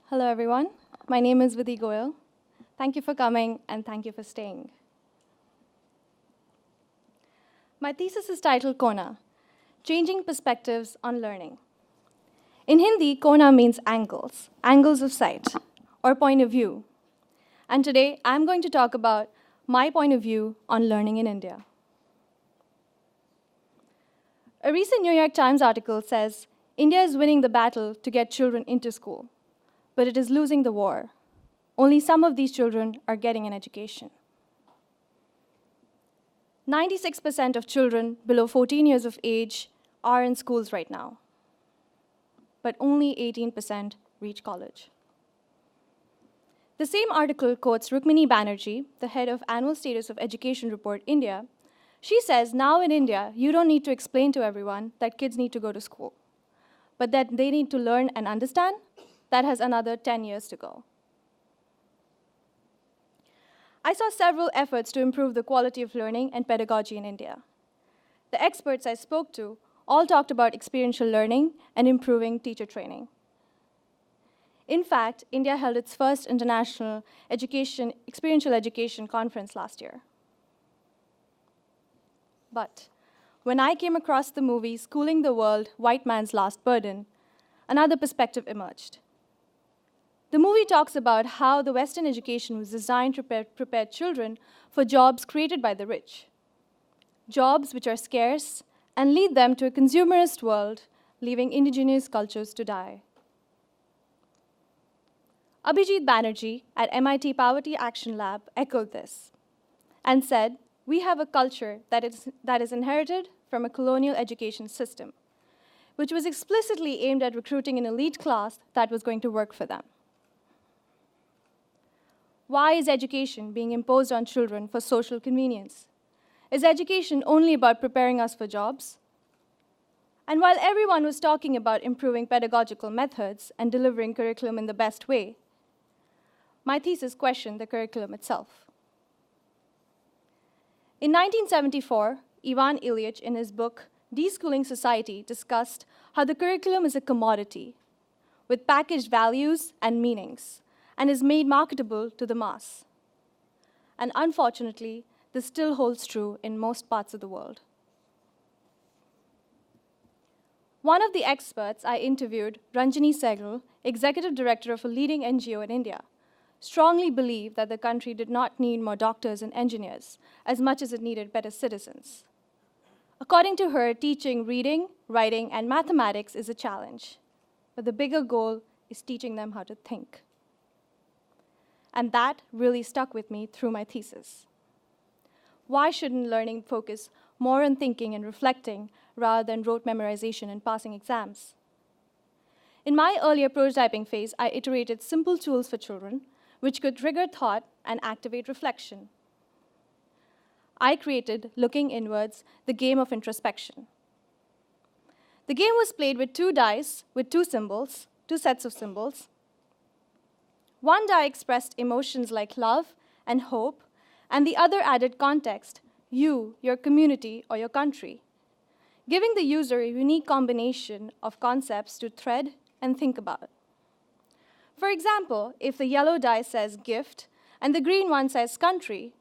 Hello, everyone. My name is Vidhi Goel. Thank you for coming, and thank you for staying. My thesis is titled Kona, Changing Perspectives on Learning. In Hindi, Kona means angles, angles of sight, or point of view. And today, I'm going to talk about my point of view on learning in India. A recent New York Times article says, India is winning the battle to get children into school, but it is losing the war. Only some of these children are getting an education. 96% of children below 14 years of age are in schools right now, but only 18% reach college. The same article quotes Rukmini Banerjee, the head of Annual Status of Education Report India. She says, now in India, you don't need to explain to everyone that kids need to go to school, but that they need to learn and understand, that has another 10 years to go. I saw several efforts to improve the quality of learning and pedagogy in India. The experts I spoke to all talked about experiential learning and improving teacher training. In fact, India held its first international experiential education conference last year. But when I came across the movie Schooling the World, White Man's Last Burden, another perspective emerged. The movie talks about how the Western education was designed to prepare children for jobs created by the rich, jobs which are scarce and lead them to a consumerist world, leaving indigenous cultures to die. Abhijit Banerjee at MIT Poverty Action Lab echoed this and said, we have a culture that is inherited from a colonial education system, which was explicitly aimed at recruiting an elite class that was going to work for them. Why is education being imposed on children for social convenience? Is education only about preparing us for jobs? And while everyone was talking about improving pedagogical methods and delivering curriculum in the best way, my thesis questioned the curriculum itself. In 1974, Ivan Ilyich, in his book Deschooling Society, discussed how the curriculum is a commodity with packaged values and meanings, and is made marketable to the mass. And unfortunately, this still holds true in most parts of the world. One of the experts I interviewed, Ranjani Sehgal, executive director of a leading NGO in India, strongly believed that the country did not need more doctors and engineers as much as it needed better citizens. According to her, teaching reading, writing, and mathematics is a challenge, but the bigger goal is teaching them how to think. And that really stuck with me through my thesis. Why shouldn't learning focus more on thinking and reflecting rather than rote memorization and passing exams? In my earlier prototyping phase, I iterated simple tools for children which could trigger thought and activate reflection. I created Looking Inwards, the game of introspection. The game was played with 2 dice with 2 sets of symbols. One die expressed emotions like love and hope, and the other added context, you, your community, or your country, giving the user a unique combination of concepts to thread and think about. For example, if the yellow die says gift and the green one says country,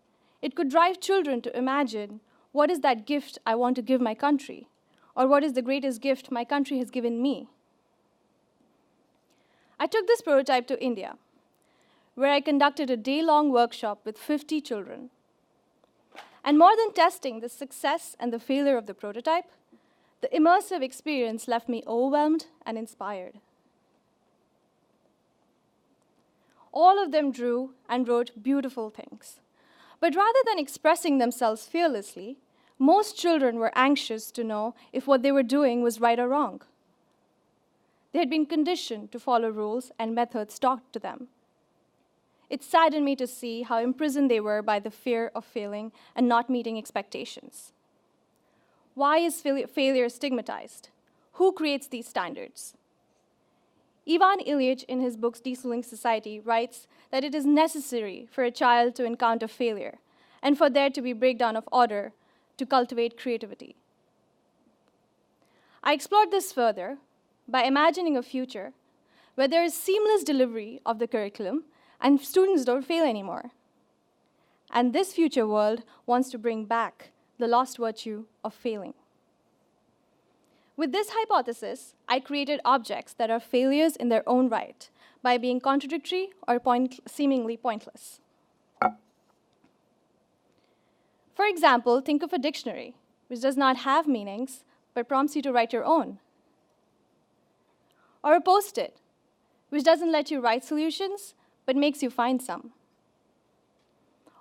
it could drive children to imagine, what is that gift I want to give my country? Or what is the greatest gift my country has given me? I took this prototype to India, where I conducted a day-long workshop with 50 children. And more than testing the success and the failure of the prototype, the immersive experience left me overwhelmed and inspired. All of them drew and wrote beautiful things. But rather than expressing themselves fearlessly, most children were anxious to know if what they were doing was right or wrong. They had been conditioned to follow rules and methods taught to them. It saddened me to see how imprisoned they were by the fear of failing and not meeting expectations. Why is failure stigmatized? Who creates these standards? Ivan Ilyich, in his book Deschooling Society, writes that it is necessary for a child to encounter failure and for there to be breakdown of order to cultivate creativity. I explored this further by imagining a future where there is seamless delivery of the curriculum and students don't fail anymore. And this future world wants to bring back the lost virtue of failing. With this hypothesis, I created objects that are failures in their own right by being contradictory or seemingly pointless. For example, think of a dictionary, which does not have meanings, but prompts you to write your own. Or a Post-it, which doesn't let you write solutions, but makes you find some.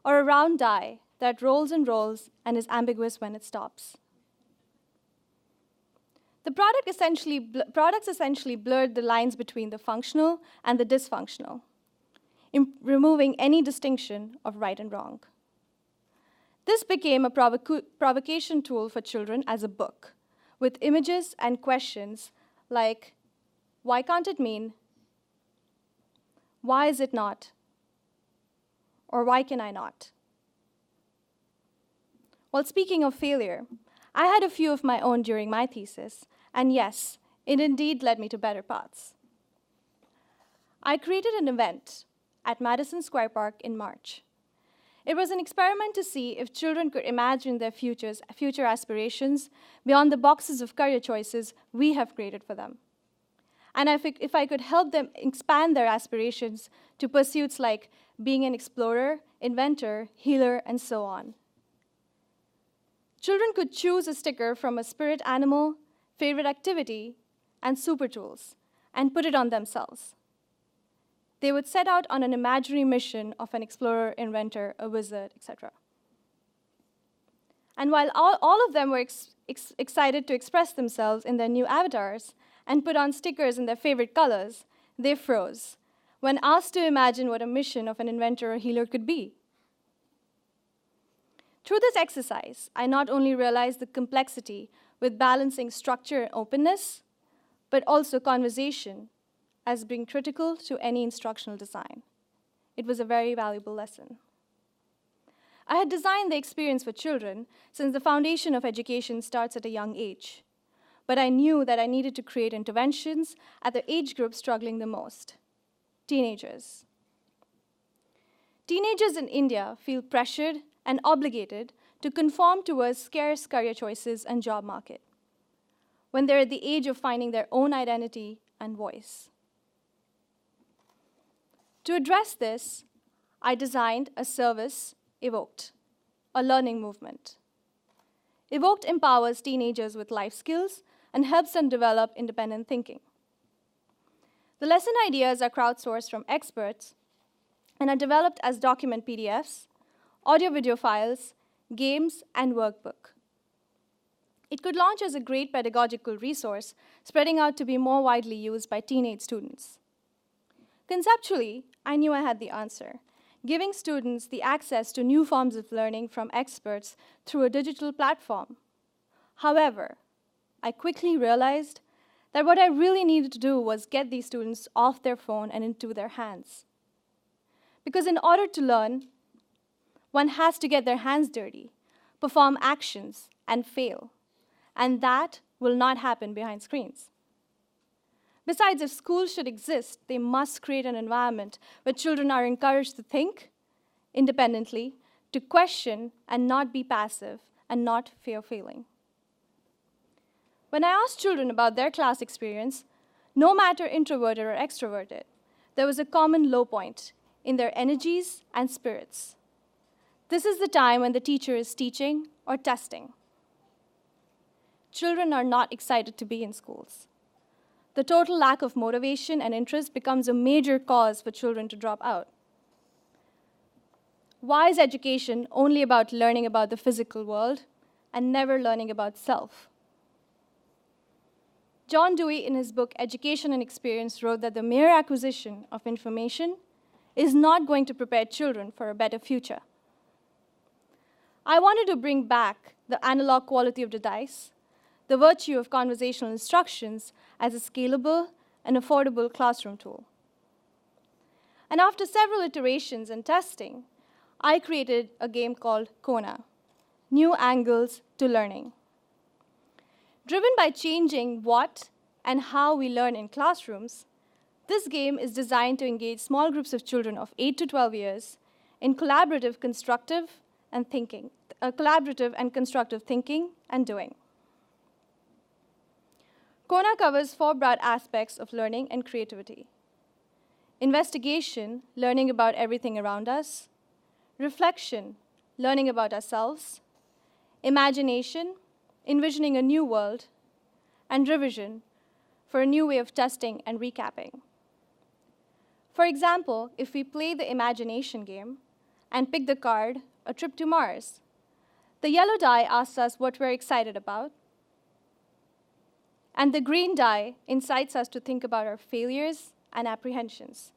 Or a round die that rolls and rolls and is ambiguous when it stops. The products essentially blurred the lines between the functional and the dysfunctional, removing any distinction of right and wrong. This became a provocation tool for children as a book, with images and questions like, why can't it mean? Why is it not? Or why can I not? Well, speaking of failure, I had a few of my own during my thesis, and yes, it indeed led me to better paths. I created an event at Madison Square Park in March. It was an experiment to see if children could imagine their future aspirations beyond the boxes of career choices we have created for them. And if I could help them expand their aspirations to pursuits like being an explorer, inventor, healer, and so on. Children could choose a sticker from a spirit animal, favorite activity, and super tools, and put it on themselves. They would set out on an imaginary mission of an explorer, inventor, a wizard, etc. And while all of them were excited to express themselves in their new avatars and put on stickers in their favorite colors, they froze when asked to imagine what a mission of an inventor or healer could be. Through this exercise, I not only realized the complexity with balancing structure and openness, but also conversation as being critical to any instructional design. It was a very valuable lesson. I had designed the experience for children since the foundation of education starts at a young age, but I knew that I needed to create interventions at the age group struggling the most, teenagers. Teenagers in India feel pressured and obligated to conform towards scarce career choices and job market, when they're at the age of finding their own identity and voice. To address this, I designed a service, Evoked, a learning movement. Evoked empowers teenagers with life skills and helps them develop independent thinking. The lesson ideas are crowdsourced from experts and are developed as document PDFs, audio-video files, games, and workbook. It could launch as a great pedagogical resource, spreading out to be more widely used by teenage students. Conceptually, I knew I had the answer, giving students the access to new forms of learning from experts through a digital platform. However, I quickly realized that what I really needed to do was get these students off their phone and into their hands. Because in order to learn, one has to get their hands dirty, perform actions, and fail. And that will not happen behind screens. Besides, if schools should exist, they must create an environment where children are encouraged to think independently, to question and not be passive, and not fear failing. When I asked children about their class experience, no matter introverted or extroverted, there was a common low point in their energies and spirits. This is the time when the teacher is teaching or testing. Children are not excited to be in schools. The total lack of motivation and interest becomes a major cause for children to drop out. Why is education only about learning about the physical world and never learning about self? John Dewey, in his book Education and Experience, wrote that the mere acquisition of information is not going to prepare children for a better future. I wanted to bring back the analog quality of the dice, the virtue of conversational instructions as a scalable and affordable classroom tool. And after several iterations and testing, I created a game called Kona, New Angles to Learning. Driven by changing what and how we learn in classrooms, This game is designed to engage small groups of children of 8 to 12 years in collaborative, constructive constructive thinking and doing. Kona covers 4 broad aspects of learning and creativity: investigation, learning about everything around us; reflection, learning about ourselves; imagination, envisioning a new world; and revision, for a new way of testing and recapping. For example, if we play the imagination game and pick the card, a trip to Mars, the yellow die asks us what we're excited about, and the green die incites us to think about our failures and apprehensions.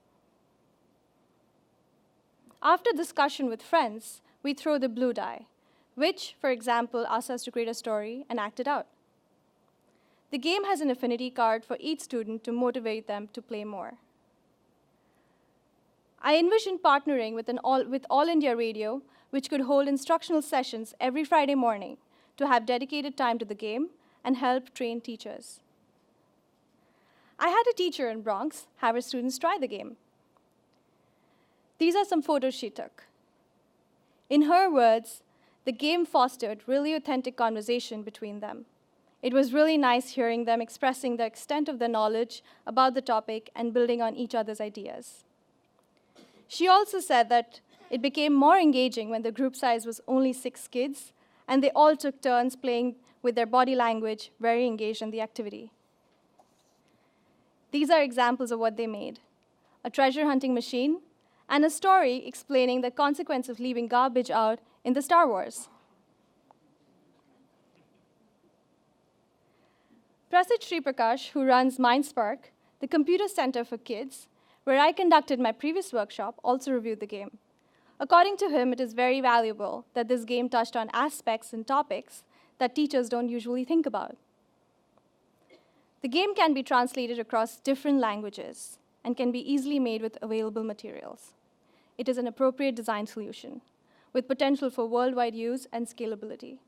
After discussion with friends, we throw the blue die, which, for example, asks us to create a story and act it out. The game has an affinity card for each student to motivate them to play more. I envisioned partnering with All India Radio, which could hold instructional sessions every Friday morning to have dedicated time to the game and help train teachers. I had a teacher in Bronx have her students try the game. These are some photos she took. In her words, the game fostered really authentic conversation between them. It was really nice hearing them expressing the extent of their knowledge about the topic and building on each other's ideas. She also said that it became more engaging when the group size was only 6 kids, and they all took turns playing with their body language, very engaged in the activity. These are examples of what they made: a treasure hunting machine and a story explaining the consequence of leaving garbage out in the Star Wars. Prasid Sriprakash, who runs MindSpark, the computer center for kids, where I conducted my previous workshop, also reviewed the game. According to him, it is very valuable that this game touched on aspects and topics that teachers don't usually think about. The game can be translated across different languages and can be easily made with available materials. It is an appropriate design solution with potential for worldwide use and scalability.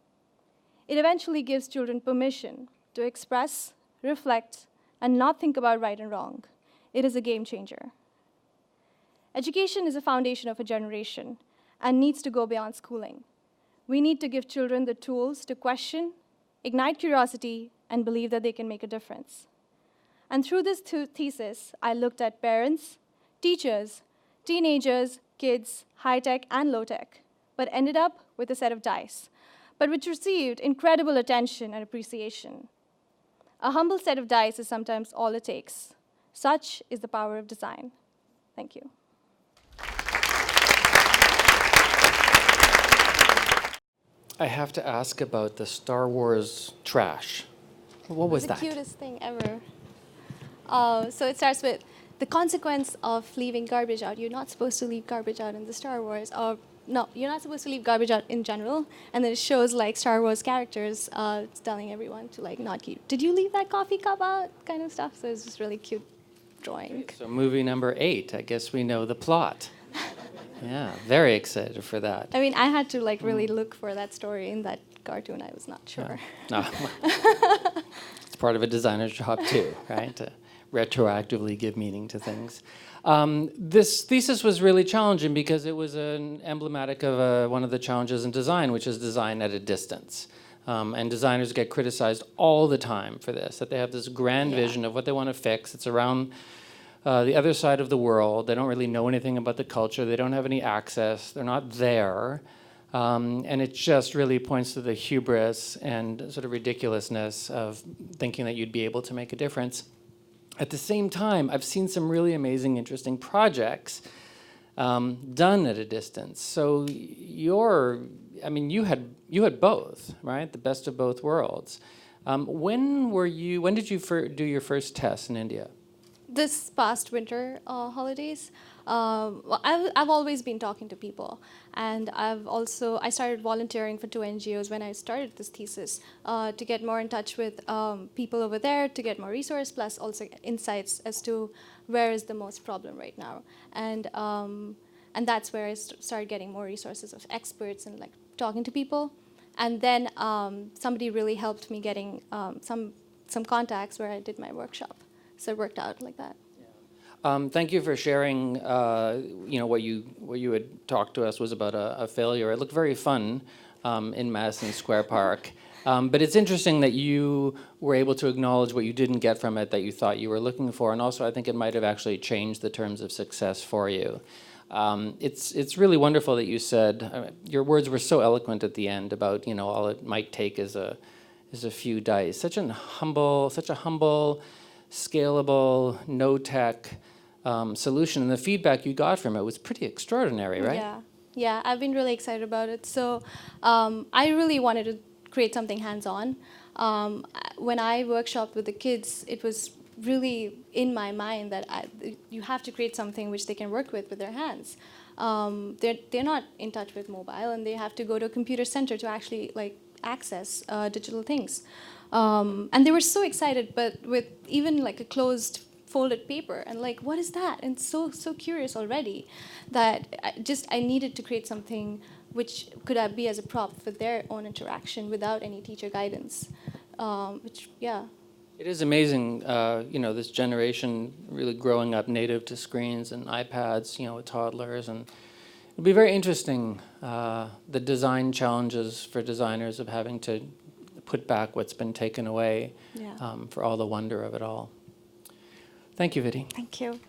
It eventually gives children permission to express, reflect, and not think about right and wrong. It is a game changer. Education is a foundation of a generation and needs to go beyond schooling. We need to give children the tools to question, ignite curiosity, and believe that they can make a difference. And through this thesis, I looked at parents, teachers, teenagers, kids, high-tech and low-tech, but ended up with a set of dice, but which received incredible attention and appreciation. A humble set of dice is sometimes all it takes. Such is the power of design. Thank you. I have to ask about the Star Wars trash. What was that? The cutest thing ever. So it starts with the consequence of leaving garbage out. You're not supposed to leave garbage out in the Star Wars. Or no, you're not supposed to leave garbage out in general. And then it shows like Star Wars characters telling everyone to like not keep. Did you leave that coffee cup out? Kind of stuff. So it's just really cute drawing. Okay, so movie number 8. I guess we know the plot. Yeah, very excited for that. I mean, I had to like really look for that story in that cartoon. I was not sure. Yeah. It's part of a designer's job too, right? To retroactively give meaning to things. This thesis was really challenging because it was emblematic of one of the challenges in design, which is design at a distance. And designers get criticized all the time for this, that they have this grand vision of what they want to fix. It's around the other side of the world. They don't really know anything about the culture. They don't have any access. They're not there. And it just really points to the hubris and sort of ridiculousness of thinking that you'd be able to make a difference. At the same time, I've seen some really amazing, interesting projects done at a distance. So you had both, right? The best of both worlds. When did you do your first test in India? This past winter holidays. Well, I've always been talking to people, and I started volunteering for 2 NGOs when I started this thesis to get more in touch with people over there, to get more resource, plus also insights as to where is the most problem right now, and that's where I started getting more resources of experts and like talking to people, and then somebody really helped me getting some contacts where I did my workshop, so it worked out like that. Thank you for sharing. What you had talked to us was about a failure. It looked very fun in Madison Square Park. But it's interesting that you were able to acknowledge what you didn't get from it that you thought you were looking for, and also I think it might have actually changed the terms of success for you. It's really wonderful that you said, your words were so eloquent at the end about, all it might take is a few dice. Such a humble, scalable, no-tech solution, and the feedback you got from it was pretty extraordinary, right? Yeah, I've been really excited about it. So I really wanted to create something hands-on. When I workshopped with the kids, it was really in my mind that you have to create something which they can work with their hands. They're not in touch with mobile, and they have to go to a computer center to actually access digital things. And they were so excited, but with even a closed folded paper, and what is that? And so curious already that I needed to create something which could be as a prop for their own interaction without any teacher guidance. It is amazing, this generation really growing up native to screens and iPads, with toddlers, and it'll be very interesting, the design challenges for designers of having to put back what's been taken away, for all the wonder of it all. Thank you, Vidhi. Thank you.